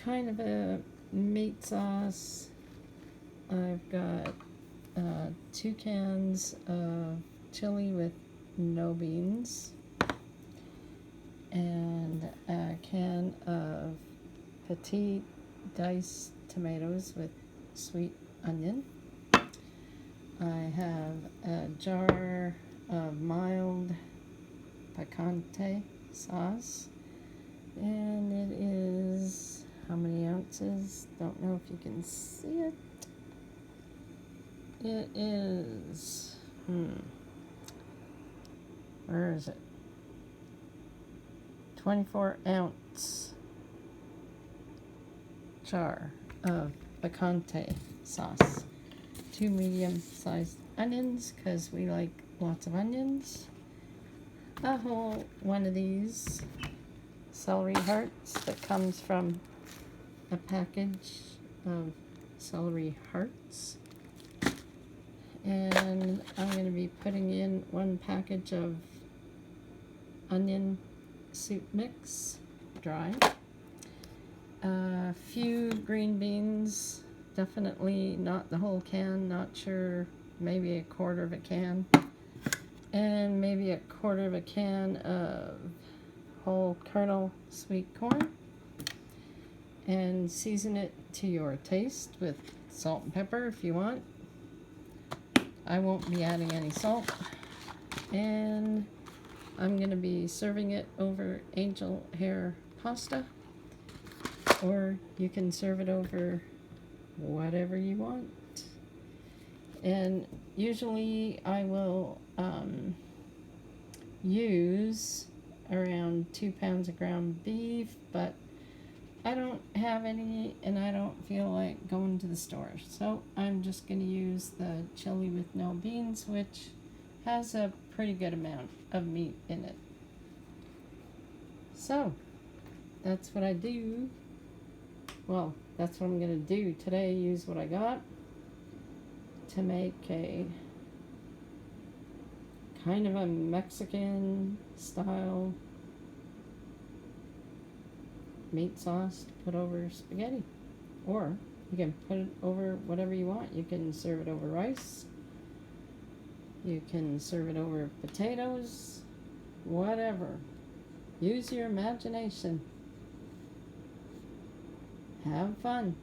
kind of a meat sauce. I've got 2 cans of chili with no beans and a can of Petite diced tomatoes with sweet onion. I have a jar of mild Picante sauce, and it is, how many ounces? Don't know if you can see it. It is, where is it? 24-ounce jar of Picante sauce. 2 medium-sized onions, because we like lots of onions. A whole one of these celery hearts that comes from a package of celery hearts. And I'm going to be putting in 1 package of onion soup mix, dry. A few green beans, definitely not the whole can, not sure, maybe a quarter of a can. And maybe a quarter of a can of whole kernel sweet corn. And season it to your taste with salt and pepper if you want. I won't be adding any salt. And I'm going to be serving it over angel hair pasta. Or you can serve it over whatever you want. And usually I will use around 2 pounds of ground beef, but I don't have any and I don't feel like going to the store. So I'm just going to use the chili with no beans, which has a pretty good amount of meat in it. So that's what I do. Well, that's what I'm going to do today, use what I got to make a kind of a Mexican style meat sauce to put over spaghetti. Or you can put it over whatever you want. You can serve it over rice. You can serve it over potatoes. Whatever. Use your imagination. Have fun.